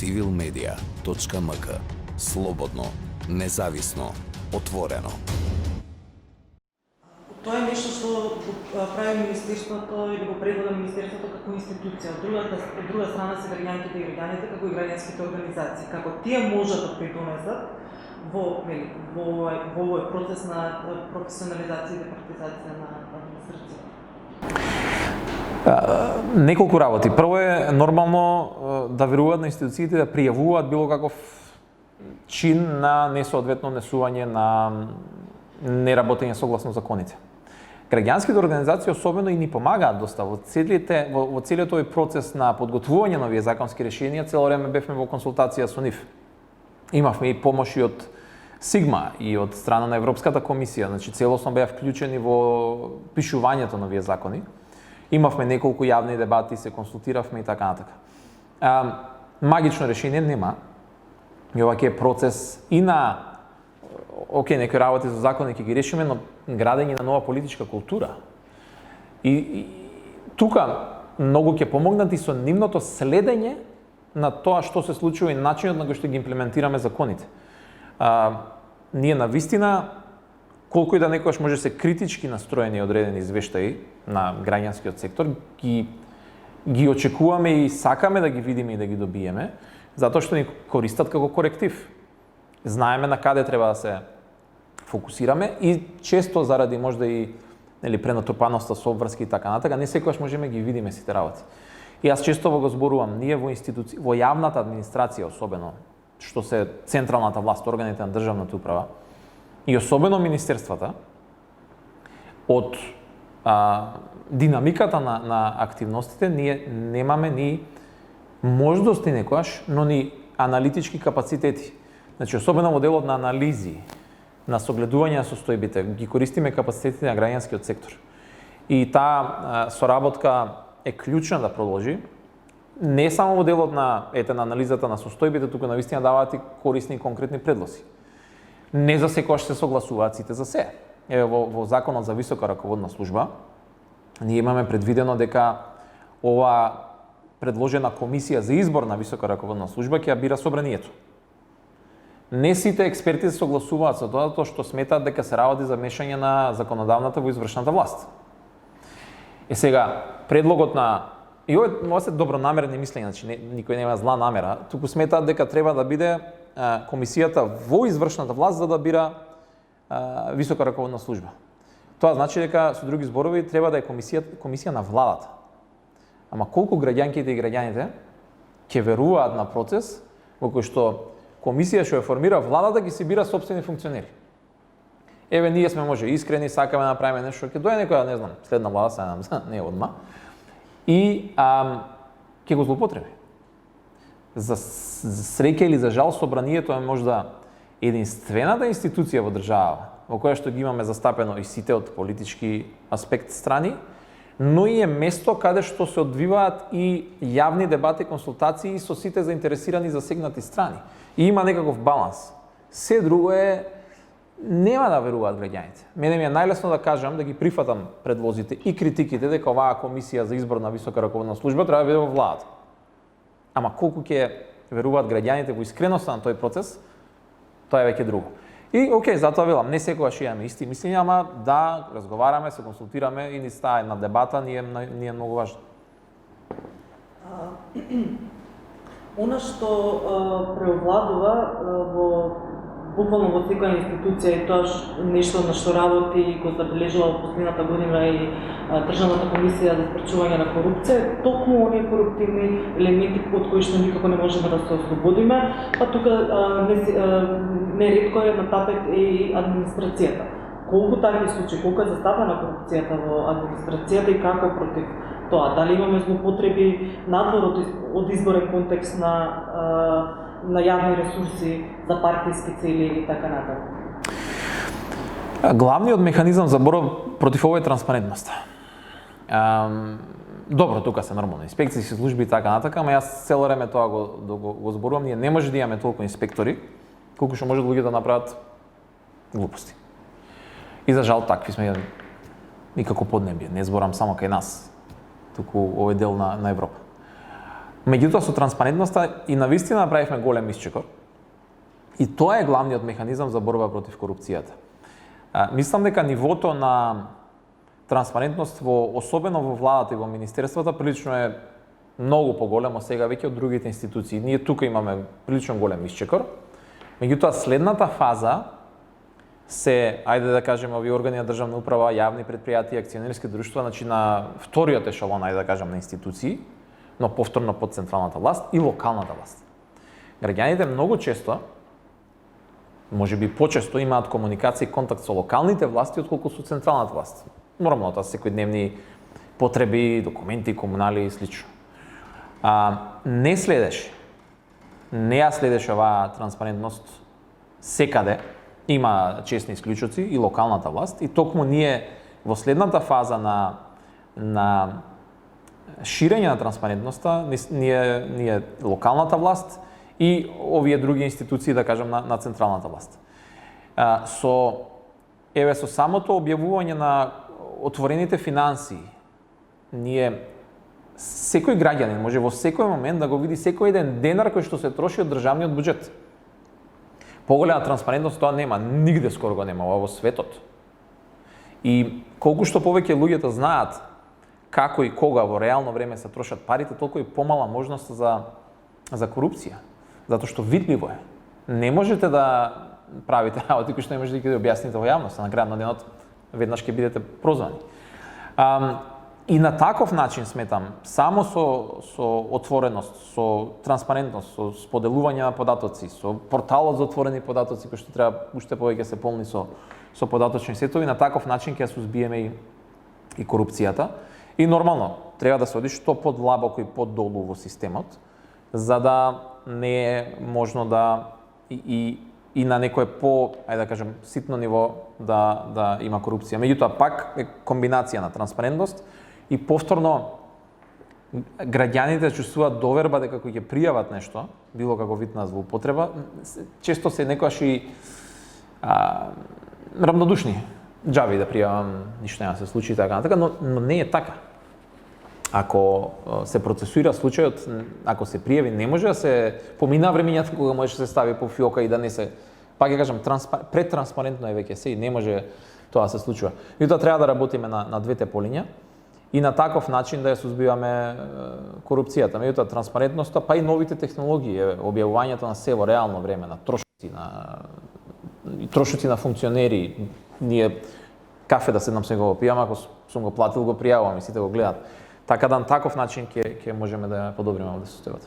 civilmedia.mk. Слободно, независно, отворено. Тоа е нешто што го прави Министерството или го предлага Министерството како институција. Од друга страна се граѓаните и граѓаните како и граѓанските организации. Како тие можат да придонесат во овој процес на професионализација и демократизација на администрацијата? Неколку работи. Прво е нормално да веруваат на институциите да пријавуваат било каков чин на несоодветно несување на неработење согласно законите. Граѓанските организации особено и ни помагаат доста во целиот овој процес на подготвување на овие законски решенија. Цело време бевме во консултација со нив. Имавме и помоши од Сигма и од страна на Европската комисија, значи целосно беа вклучени во пишувањето на овие закони. Имавме неколку јавни дебати, се консултиравме и така натака. Магично решение нема. И ова ќе е процес и на некои работи за закони ќе ги решиме, но градење на нова политичка култура. И тука многу ќе помогнат и со нивното следење на тоа што се случува и начинот на кој што ги имплементираме законите. Ние навистина, колку и да некогаш може се критички настроени одредени извештаи на граѓанскиот сектор, ги очекуваме и сакаме да ги видиме и да ги добиеме, затоа што ни користат како коректив. Знаеме на каде треба да се фокусираме и често заради можда и пренатрупаноста со обврски и така натака, не секогаш можеме ги видиме сите работи. И јас често го зборувам, ние во во јавната администрација особено, што се централната власт, органите на државната управа, и особено министерствата, од динамиката на активностите, ние немаме ни можности некојаш, но ни аналитички капацитети. Значи, особено во делот на анализи, на согледување на состојбите, ги користиме капацитетите на граѓанскиот сектор. И таа соработка е клучна да продолжи, не само во делот на анализата на состојбите, туку навистина даваат и корисни и конкретни предлози. Не за секојаш се согласуваат сите за се. Еве во Законот за висока раководна служба, ние имаме предвидено дека ова предложена комисија за избор на висока раководна служба ќе ја бира собранието. Не сите експерти се согласуваат со тоа, што сметаат дека се работи за мешање на законодавната во извршната власт. Сега, предлогот на и ова се добронамерни мислења, значи никој нема зла намера, туку сметаат дека треба да биде комисијата во извршната власт за да бира висока раководна служба. Тоа значи дека со други зборови треба да е комисија на владата. Ама колку граѓанките и граѓаните ќе веруваат на процес во кој што комисија што ја формира владата ги се бира сопствени функционери. Еве ние сме може искрени, сакаме да направиме нешто, ќе дојде некоја, не знам, следна влада, се надам, не одма, и ќе го злоупотреби. За среќа или за жал, собранието е можда единствената институција во држава во која што ги имаме застапено и сите од политички аспект страни, но и е место каде што се одвиваат и јавни дебати, консултации со сите заинтересирани засегнати страни. И има некаков баланс. Се друго е нема да веруваат граѓаните. Мене ми е најлесно да кажам, да ги прифатам предлозите и критиките дека оваа комисија за избор на висока раководна служба треба да биде во владата. Ама колку ќе веруваат граѓаните во искреноста на тој процес, тоа е веќе друго. И затоа велам, не секогаш имаме исти мислења, ама да разговараме, се консултираме и ни става една дебата, ни е многу важно. Она што преовладува буквално во секоја институција и тоа нешто на што работи и го забележува во последната година и Државната комисија за спречување на корупција, токму оние коруптивни елементи од кои што никако не можеме да се ослободиме, па тука неретко е на тапет и администрацијата. Колку такви случаи, колку е застапена корупцијата во администрацијата и како против тоа? Дали имаме злоупотреби надвор од изборен контекст на јавни ресурси за партиски цели и така натаму? Главниот механизам за борба против ова е транспарентноста. Добро, тука се нормално инспекцијски служби и така натака, ама јас цело време тоа го зборувам, ние не може да имаме толку инспектори колку што може луѓе да направат глупости. И за жал такви сме никако поднебие, не зборам само кај нас, туку овој дел на Европа. Меѓутоа со транспарентноста и навистина направивме голем исчекор. И тоа е главниот механизам за борба против корупцијата. Мислам дека нивото на транспарентност особено во владата и во министерствата прилично е многу поголемо сега веќе од другите институции. Ние тука имаме прилично голем исчекор. Меѓутоа следната фаза се, ајде да кажеме, овие органи на државна управа, јавни предпријатија, акционерски друштва, значи на вториот ешелон, ајде да кажам, на институции, но повторно под централната власт и локалната власт. Граѓаните многу често, може би почесто, имаат комуникација и контакт со локалните власти отколку со централната власт. Нормално, тоа се секојдневни потреби, документи, комунали и слично. Не ја следеше оваа транспарентност секаде, има честни исклучоци и локалната власт и токму ние во следната фаза на ширење на транспарентноста, ние локалната власт и овие други институции, да кажам, на централната власт. Со самото објавување на отворените финансии, ние секој граѓанин може во секој момент да го види секој еден денар кој што се троши од државниот буџет. Поголема транспарентност тоа нема, нигде скоро го нема во светот. И колку што повеќе луѓето знаат како и кога во реално време се трошат парите, толку и помала можност за корупција. Затоа што видливо е. Не можете да правите работи кои што не можете да ги објасните во јавност, на крајот на денот веднаш ќе бидете прозвани. И на таков начин сметам, само со отвореност, со транспарентност, со споделување на податоци, со порталот за отворени податоци кој што треба уште повеќе се полни со податочни сетови, на таков начин ќе сузбиеме и корупцијата. И нормално, треба да се оди што подлабоко и поддолу во системот, за да не е можно да и на некое ајде да кажем, ситно ниво да има корупција. Меѓутоа, пак е комбинација на транспарентност и повторно граѓаните чувствуваат доверба дека кога ќе пријават нешто, било како вид на злоупотреба, често се некогаш и равнодушни. Џаби да пријавам, ништо нема се случи така натака, но не е така. Ако се процесуира случајот, ако се пријави, не може да се помина времењата кога може да се стави по фиока и да не се, пак ја кажам, претранспарентно е веќе се и не може тоа да се случува. И тоа треба да работиме на двете полиња и на таков начин да ја сузбиваме корупцијата. Меѓутоа транспарентноста, па и новите технологии, објавувањето на се во реално време, на трошоци на функционери, ние кафе да седнам се го пијам, ако сум го платил го пријавувам и сите го гледаат. Така да на таков начин ќе можеме да подобриме овде состојбата.